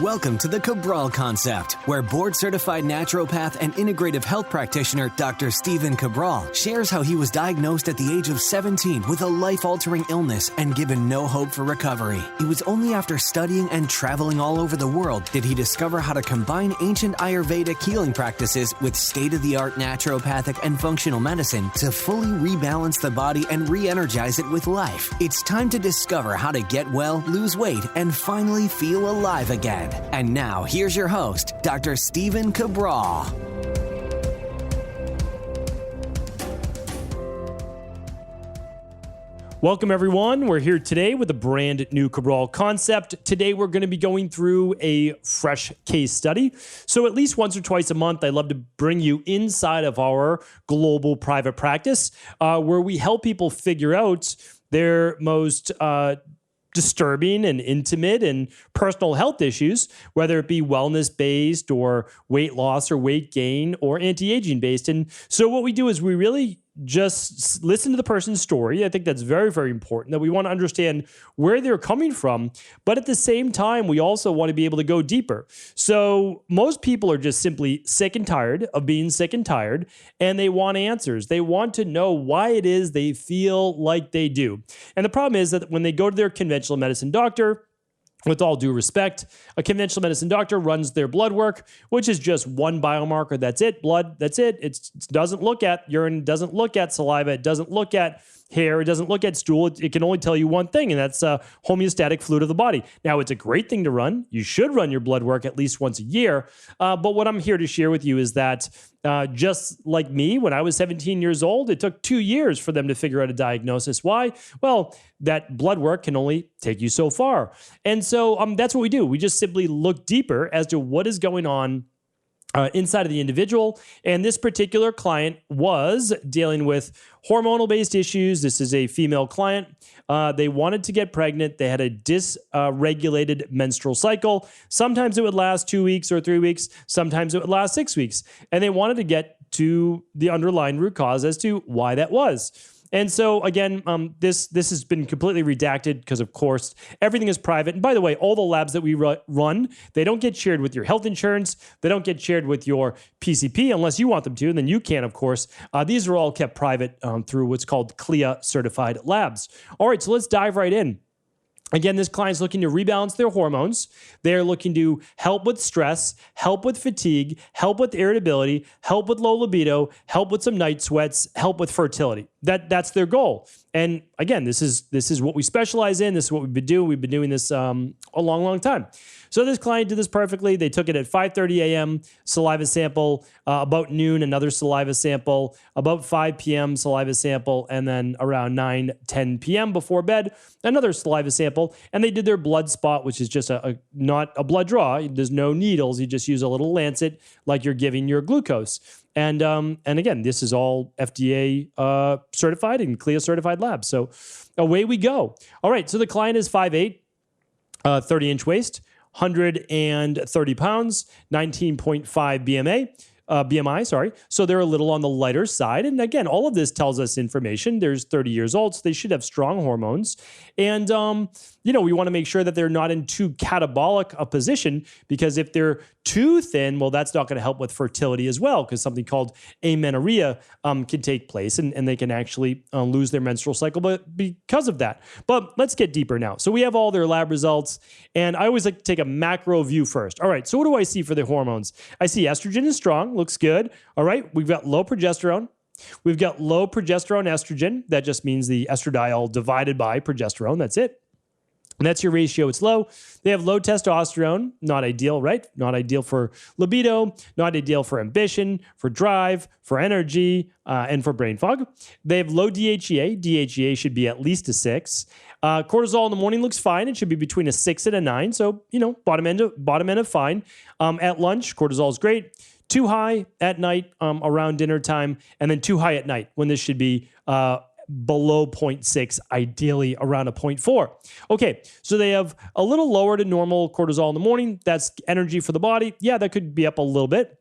Welcome to the Cabral Concept, where board-certified naturopath and integrative health practitioner Dr. Stephen Cabral shares how he was diagnosed at the age of 17 with a life-altering illness and given no hope for recovery. It was only after studying and traveling all over the world did he discover how to combine ancient Ayurvedic healing practices with state-of-the-art naturopathic and functional medicine to fully rebalance the body and re-energize it with life. It's time to discover how to get well, lose weight, and finally feel alive again. And now, here's your host, Dr. Stephen Cabral. Welcome, everyone. We're here today with a brand new Cabral concept. Today, we're going to be going through a fresh case study. So at least once or twice a month, I love to bring you inside of our global private practice, where we help people figure out their most disturbing and intimate and personal health issues, whether it be wellness-based or weight loss or weight gain or anti-aging based. And so what we do is we really just listen to the person's story. I think that's very, very important, that we want to understand where they're coming from. But at the same time, we also want to be able to go deeper. So most people are just simply sick and tired of being sick and tired, and they want answers. They want to know why it is they feel like they do. And the problem is that when they go to their conventional medicine doctor, with all due respect, a conventional medicine doctor runs their blood work, which is just one biomarker. That's it. Blood. That's it. It doesn't look at urine, doesn't look at saliva, it doesn't look at hair, it doesn't look at stool. It can only tell you one thing, and that's homeostatic fluid of the body. Now, it's a great thing to run. You should run your blood work at least once a year. But what I'm here to share with you is that just like me, when I was 17 years old, it took 2 years for them to figure out a diagnosis. Why? Well, that blood work can only take you so far. And so that's what we do. We just simply look deeper as to what is going on inside of the individual. And this particular client was dealing with hormonal-based issues. This is a female client. They wanted to get pregnant. They had a dysregulated menstrual cycle. Sometimes it would last 2 weeks or 3 weeks. Sometimes it would last 6 weeks. And they wanted to get to the underlying root cause as to why that was. And so, again, this has been completely redacted because, of course, everything is private. And by the way, all the labs that we run, they don't get shared with your health insurance. They don't get shared with your PCP unless you want them to, and then you can, of course. These are all kept private through what's called CLIA-certified labs. All right, so let's dive right in. Again, this client's looking to rebalance their hormones. They're looking to help with stress, help with fatigue, help with irritability, help with low libido, help with some night sweats, help with fertility. That's their goal. And again, this is what we specialize in. This is what we've been doing. We've been doing this a long, long time. So this client did this perfectly. They took it at 5:30 a.m., saliva sample, about noon, another saliva sample, about 5 p.m., saliva sample, and then around 9, 10 p.m. before bed, another saliva sample. And they did their blood spot, which is just not a blood draw. There's no needles. You just use a little lancet like you're giving your glucose. And again, this is all FDA certified and CLIA certified labs. So away we go. All right, so the client is 5'8", 30-inch waist, 130 pounds, 19.5 BMI. So they're a little on the lighter side. And again, all of this tells us information. They're 30 years old, so they should have strong hormones. And, we want to make sure that they're not in too catabolic a position, because if they're too thin, well, that's not going to help with fertility as well, because something called amenorrhea can take place, and they can actually lose their menstrual cycle because of that. But let's get deeper now. So we have all their lab results, and I always like to take a macro view first. All right, so what do I see for the hormones? I see estrogen is strong, looks good. All right, we've got low progesterone. We've got low progesterone estrogen. That just means the estradiol divided by progesterone. That's it. And that's your ratio. It's low. They have low testosterone. Not ideal, right? Not ideal for libido. Not ideal for ambition, for drive, for energy, and for brain fog. They have low DHEA. DHEA should be at least a 6. Cortisol in the morning looks fine. It should be between a 6 and a 9. So, bottom end of fine. At lunch, cortisol is great. Too high at night around dinner time, and then too high at night when this should be below 0.6, ideally around a 0.4. Okay, so they have a little lower to normal cortisol in the morning. That's energy for the body. Yeah, that could be up a little bit.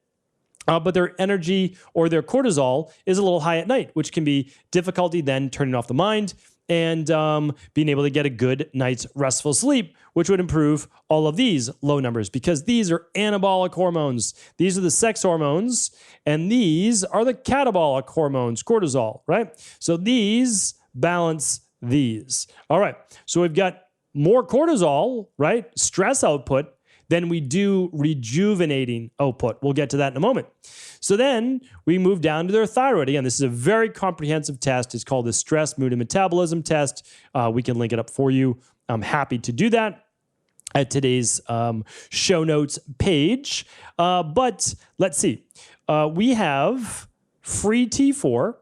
But their energy or their cortisol is a little high at night, which can be difficulty then turning off the mind. and being able to get a good night's restful sleep, which would improve all of these low numbers because these are anabolic hormones. These are the sex hormones, and these are the catabolic hormones, cortisol, right? So these balance these. All right, so we've got more cortisol, right? Stress output than we do rejuvenating output. We'll get to that in a moment. So then we move down to their thyroid. Again, this is a very comprehensive test. It's called the stress, mood, and metabolism test. We can link it up for you. I'm happy to do that at today's show notes page. But let's see. We have free T4,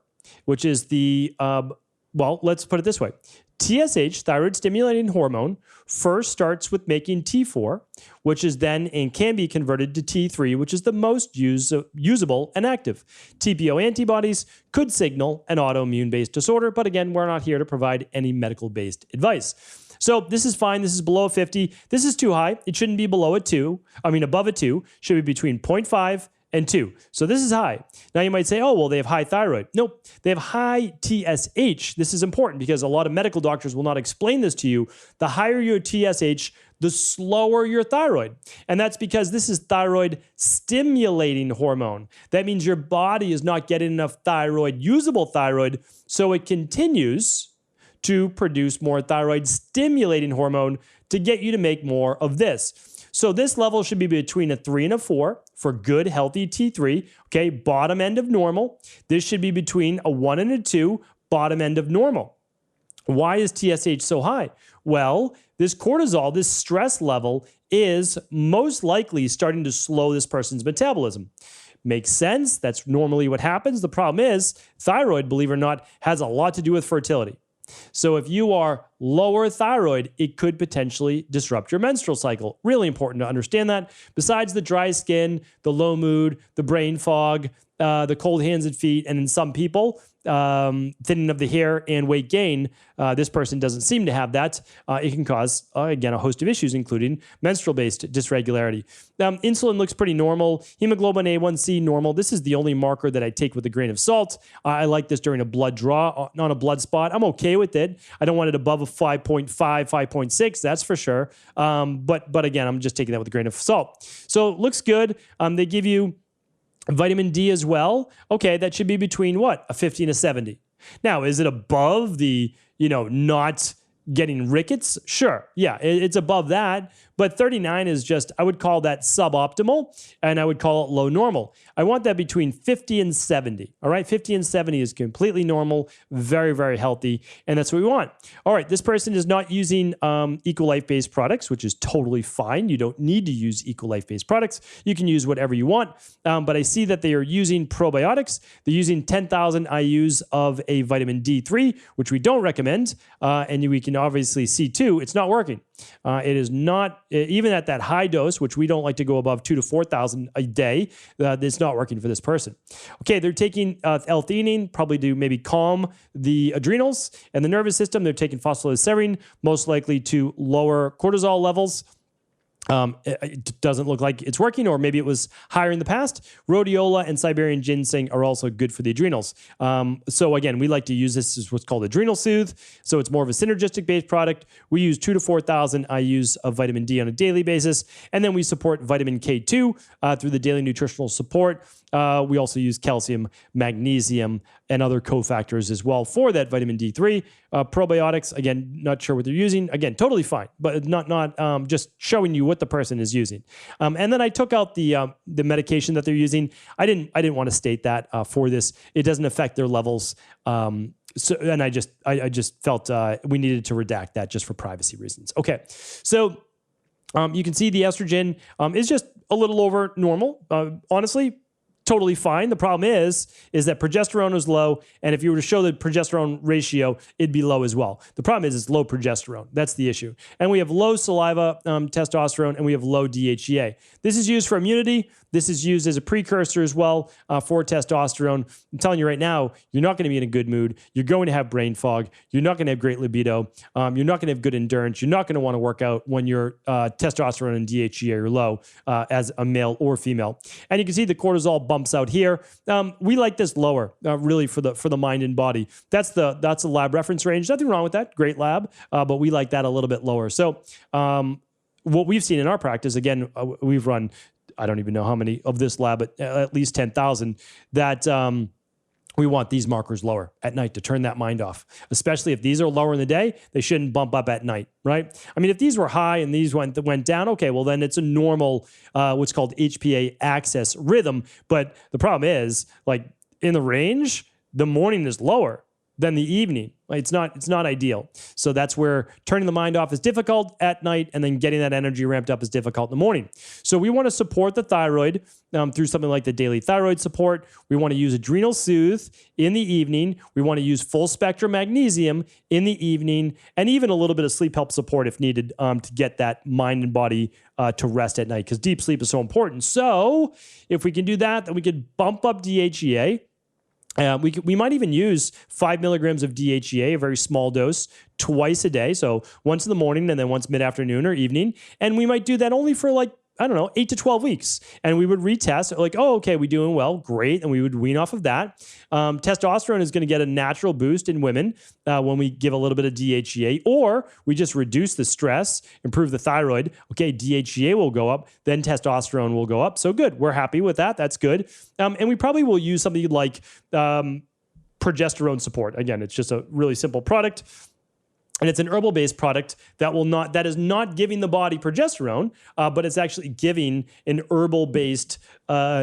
which is the, well, let's put it this way. TSH, thyroid stimulating hormone, first starts with making T4, which is then and can be converted to T3, which is the most usable and active. TPO antibodies could signal an autoimmune-based disorder, but again, we're not here to provide any medical-based advice. So this is fine. This is below 50. This is too high. It shouldn't be below a 2. Above a 2. Should be between 0.5 and 2. So this is high. Now you might say, oh, well, they have high thyroid. Nope, they have high TSH. This is important because a lot of medical doctors will not explain this to you. The higher your TSH, the slower your thyroid. And that's because this is thyroid stimulating hormone. That means your body is not getting enough thyroid, usable thyroid, so it continues to produce more thyroid stimulating hormone to get you to make more of this. So this level should be between a 3 and a 4 for good, healthy T3, okay, bottom end of normal. This should be between a 1 and a 2, bottom end of normal. Why is TSH so high? Well, this cortisol, this stress level, is most likely starting to slow this person's metabolism. Makes sense. That's normally what happens. The problem is thyroid, believe it or not, has a lot to do with fertility. So if you are lower thyroid, it could potentially disrupt your menstrual cycle. Really important to understand that. Besides the dry skin, the low mood, the brain fog, the cold hands and feet, and in some people, thinning of the hair and weight gain, this person doesn't seem to have that. It can cause, again, a host of issues, including menstrual-based dysregularity. Insulin looks pretty normal. Hemoglobin A1C, normal. This is the only marker that I take with a grain of salt. I like this during a blood draw, not a blood spot. I'm okay with it. I don't want it above a 5.5, 5.6, that's for sure. But again, I'm just taking that with a grain of salt. So it looks good. They give you vitamin D as well. Okay, that should be between what? A 50 and a 70. Now, is it above the, not getting rickets? Sure. Yeah, it's above that. But 39 is just, I would call that suboptimal, and I would call it low normal. I want that between 50 and 70. All right, 50 and 70 is completely normal, very, very healthy, and that's what we want. All right, this person is not using Eco-Life-based products, which is totally fine. You don't need to use Eco-Life-based products. You can use whatever you want, but I see that they are using probiotics. They're using 10,000 IUs of a vitamin D3, which we don't recommend, and we can obviously see too, it's not working. It is not, even at that high dose, which we don't like to go above 2,000 to 4,000 a day, it's not working for this person. Okay, they're taking L-theanine, probably to maybe calm the adrenals and the nervous system. They're taking phosphatidylserine, most likely to lower cortisol levels. It doesn't look like it's working, or maybe it was higher in the past. Rhodiola and Siberian ginseng are also good for the adrenals. So again, we like to use this as what's called Adrenal Soothe. So it's more of a synergistic-based product. We use 2,000 to 4,000 IUs of vitamin D on a daily basis, and then we support vitamin K2 through the daily nutritional support. We also use calcium, magnesium, and other cofactors as well for that vitamin D3. Probiotics, again, not sure what they're using. Again, totally fine, but not just showing you what the person is using. And then I took out the medication that they're using. I didn't want to state that for this. It doesn't affect their levels. And I just felt we needed to redact that just for privacy reasons. Okay, so you can see the estrogen is just a little over normal. Honestly, totally fine. The problem is that progesterone is low, and if you were to show the progesterone ratio, it'd be low as well. The problem is it's low progesterone. That's the issue. And we have low saliva testosterone, and we have low DHEA. This is used for immunity. This is used as a precursor as well for testosterone. I'm telling you right now, you're not going to be in a good mood. You're going to have brain fog. You're not going to have great libido. You're not going to have good endurance. You're not going to want to work out when your testosterone and DHEA are low as a male or female. And you can see the cortisol bump bumps out here. We like this lower, really for the mind and body. That's the lab reference range. Nothing wrong with that. Great lab, but we like that a little bit lower. So what we've seen in our practice, again, we've run, I don't even know how many of this lab, but at least 10,000 that we want these markers lower at night to turn that mind off, especially if these are lower in the day. They shouldn't bump up at night, right? I mean, if these were high and these went down, okay, well, then it's a normal, what's called HPA axis rhythm. But the problem is, like in the range, the morning is lower than the evening. It's not ideal. So that's where turning the mind off is difficult at night, and then getting that energy ramped up is difficult in the morning. So we want to support the thyroid through something like the daily thyroid support. We want to use adrenal soothe in the evening. We want to use full spectrum magnesium in the evening, and even a little bit of sleep help support if needed to get that mind and body to rest at night, because deep sleep is so important. So if we can do that, then we could bump up DHEA. We might even use 5 milligrams of DHEA, a very small dose, twice a day. So once in the morning and then once mid-afternoon or evening. And we might do that only for 8 to 12 weeks. And we would retest, okay, we're doing well, great. And we would wean off of that. Testosterone is going to get a natural boost in women when we give a little bit of DHEA, or we just reduce the stress, improve the thyroid. Okay, DHEA will go up, then testosterone will go up. So good, we're happy with that. That's good. And we probably will use something like progesterone support. Again, it's just a really simple product. And it's an herbal-based product that is not giving the body progesterone, but it's actually giving an herbal-based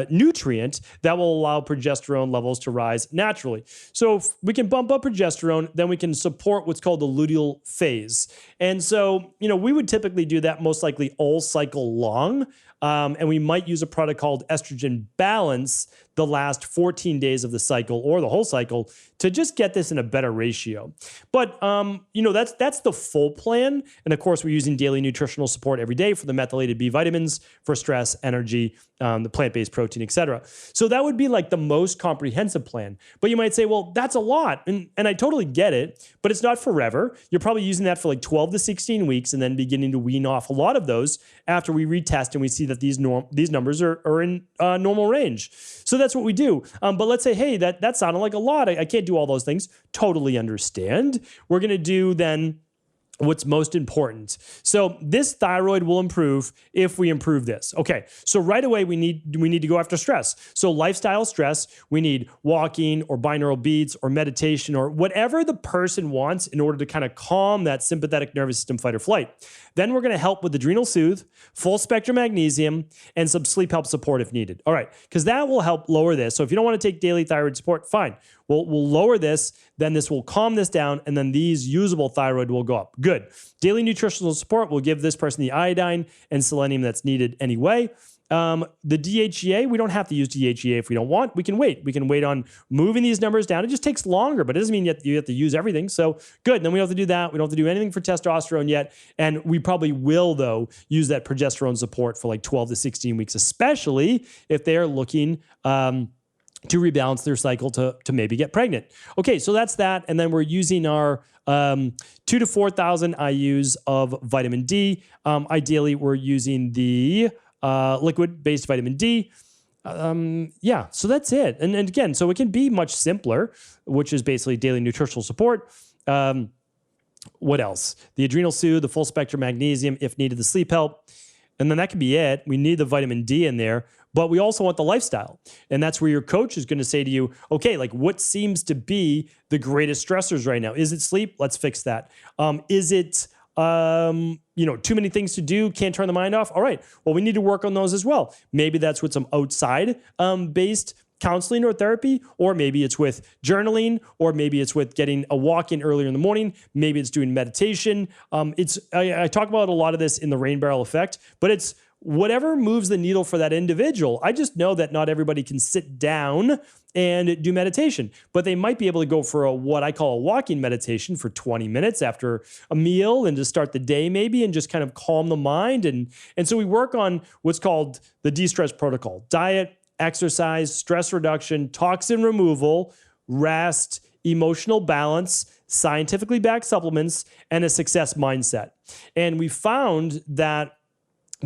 nutrient that will allow progesterone levels to rise naturally. So if we can bump up progesterone, then we can support what's called the luteal phase. And so, we would typically do that most likely all cycle long. And we might use a product called estrogen balance the last 14 days of the cycle or the whole cycle to just get this in a better ratio. But, that's the full plan. And of course, we're using daily nutritional support every day for the methylated B vitamins, for stress, energy, the plant-based protein, et cetera. So that would be like the most comprehensive plan. But you might say, well, that's a lot. And I totally get it, but it's not forever. You're probably using that for 12 to 16 weeks and then beginning to wean off a lot of those after we retest and we see that these numbers are in normal range. So that's what we do. But let's say, hey, that sounded like a lot. I can't do all those things. Totally understand. We're going to do then what's most important. So this thyroid will improve if we improve this. Okay, so right away we need to go after stress. So lifestyle stress, we need walking or binaural beats or meditation or whatever the person wants in order to kind of calm that sympathetic nervous system fight or flight. Then we're going to help with adrenal soothe, full spectrum magnesium, and some sleep help support if needed. All right, because that will help lower this. So if you don't want to take daily thyroid support, fine. We'll lower this, then this will calm this down, and then these usable thyroid will go up. Good. Daily nutritional support will give this person the iodine and selenium that's needed anyway. The DHEA, we don't have to use DHEA if we don't want. We can wait. We can wait on moving these numbers down. It just takes longer, but it doesn't mean you have to use everything. So good. Then we don't have to do that. We don't have to do anything for testosterone yet. And we probably will, though, use that progesterone support for 12 to 16 weeks, especially if they're looking to rebalance their cycle to maybe get pregnant. Okay, so that's that. And then we're using our 2,000 to 4,000 IUs of vitamin D. Ideally, we're using the liquid-based vitamin D. So that's it. And again, so it can be much simpler, which is basically daily nutritional support. What else? The adrenal soothe, the full spectrum magnesium, if needed, the sleep help. And then that could be it. We need the vitamin D in there, but we also want the lifestyle. And that's where your coach is going to say to you, okay, what seems to be the greatest stressors right now? Is it sleep? Let's fix that. Is it, too many things to do? Can't turn the mind off? All right. Well, we need to work on those as well. Maybe that's with some outside based counseling or therapy, or maybe it's with journaling, or maybe it's with getting a walk in earlier in the morning. Maybe it's doing meditation. I talk about a lot of this in the rain barrel effect, but it's whatever moves the needle for that individual. I just know that not everybody can sit down and do meditation, but they might be able to go for what I call a walking meditation for 20 minutes after a meal and to start the day maybe and just kind of calm the mind. And so we work on what's called the de-stress protocol: diet, exercise, stress reduction, toxin removal, rest, emotional balance, scientifically backed supplements, and a success mindset. And we found that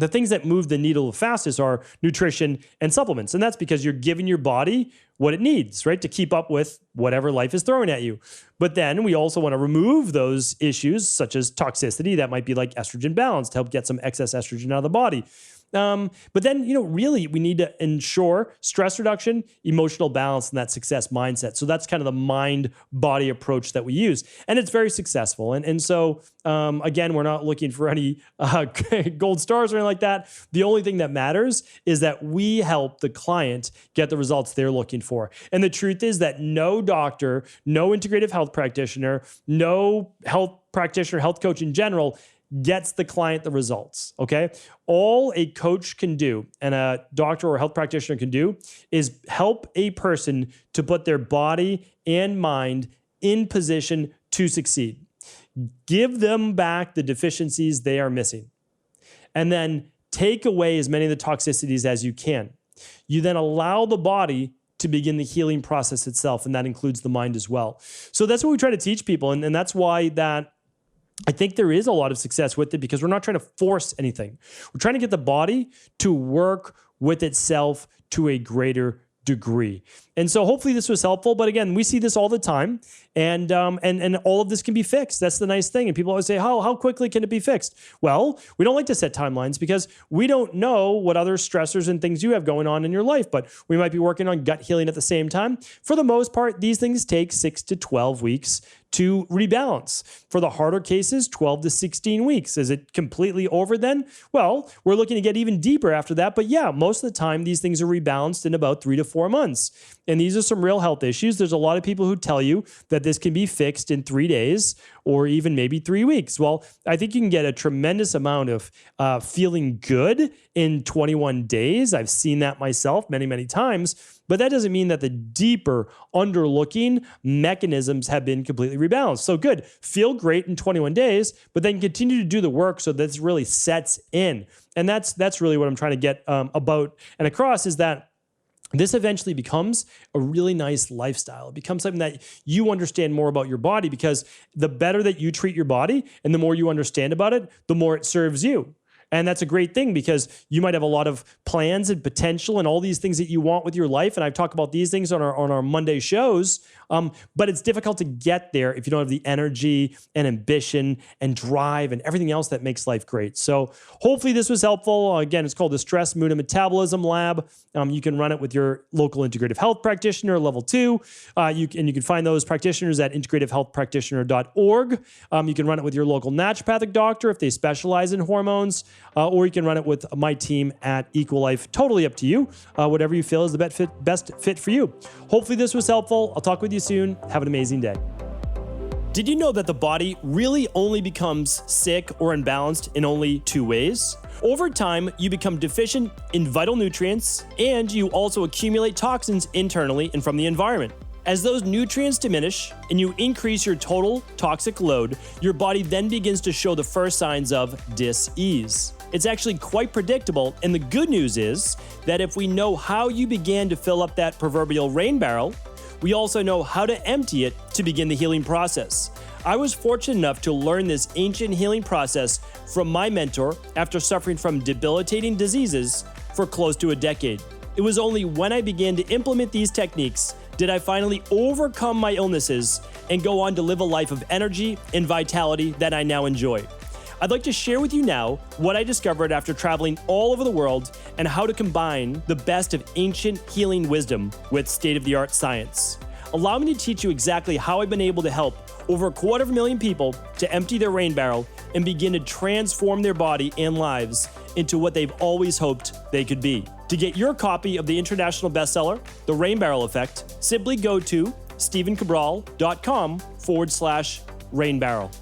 the things that move the needle the fastest are nutrition and supplements. And that's because you're giving your body what it needs, right, to keep up with whatever life is throwing at you. But then we also want to remove those issues, such as toxicity. That might be like estrogen balance to help get some excess estrogen out of the body. But then, really we need to ensure stress reduction, emotional balance, and that success mindset. So that's kind of the mind-body approach that we use. And it's very successful. And so, again, we're not looking for any gold stars or anything like that. The only thing that matters is that we help the client get the results they're looking for. And the truth is that no doctor, no integrative health practitioner, no health practitioner, health coach in general gets the client the results, okay? All a coach can do and a doctor or health practitioner can do is help a person to put their body and mind in position to succeed. Give them back the deficiencies they are missing, and then take away as many of the toxicities as you can. You then allow the body to begin the healing process itself, and that includes the mind as well. So that's what we try to teach people, and that's why that I think there is a lot of success with it, because we're not trying to force anything. We're trying to get the body to work with itself to a greater degree. And so hopefully this was helpful. But again, we see this all the time, and all of this can be fixed. That's the nice thing. And people always say, how quickly can it be fixed? Well, we don't like to set timelines because we don't know what other stressors and things you have going on in your life, but we might be working on gut healing at the same time. For the most part, these things take 6 to 12 weeks to rebalance. For the harder cases, 12 to 16 weeks. Is it completely over then? Well, we're looking to get even deeper after that. But yeah, most of the time, these things are rebalanced in about 3 to 4 months. And these are some real health issues. There's a lot of people who tell you that this can be fixed in 3 days or even maybe 3 weeks. Well, I think you can get a tremendous amount of feeling good in 21 days. I've seen that myself many, many times. But that doesn't mean that the deeper underlooking mechanisms have been completely rebalanced. So good, feel great in 21 days, but then continue to do the work so that this really sets in. And that's really what I'm trying to get about and across, is that this eventually becomes a really nice lifestyle. It becomes something that you understand more about your body, because the better that you treat your body and the more you understand about it, the more it serves you. And that's a great thing, because you might have a lot of plans and potential and all these things that you want with your life. And I've talked about these things on our Monday shows. But it's difficult to get there if you don't have the energy and ambition and drive and everything else that makes life great. So hopefully this was helpful. Again, it's called the Stress, Mood, and Metabolism Lab. You can run it with your local integrative health practitioner, level 2. You can find those practitioners at integrativehealthpractitioner.org. You can run it with your local naturopathic doctor if they specialize in hormones. Or you can run it with my team at Equalife. Totally up to you. Whatever you feel is the best fit for you. Hopefully this was helpful. I'll talk with you soon. Have an amazing day. Did you know that the body really only becomes sick or imbalanced in only 2 ways? Over time, you become deficient in vital nutrients, and you also accumulate toxins internally and from the environment. As those nutrients diminish and you increase your total toxic load, your body then begins to show the first signs of dis-ease. It's actually quite predictable, and the good news is that if we know how you began to fill up that proverbial rain barrel, we also know how to empty it to begin the healing process. I was fortunate enough to learn this ancient healing process from my mentor after suffering from debilitating diseases for close to a decade. It was only when I began to implement these techniques did I finally overcome my illnesses and go on to live a life of energy and vitality that I now enjoy. I'd like to share with you now what I discovered after traveling all over the world and how to combine the best of ancient healing wisdom with state-of-the-art science. Allow me to teach you exactly how I've been able to help over 250,000 people to empty their rain barrel and begin to transform their body and lives into what they've always hoped they could be. To get your copy of the international bestseller, The Rain Barrel Effect, simply go to stephencabral.com/rainbarrel.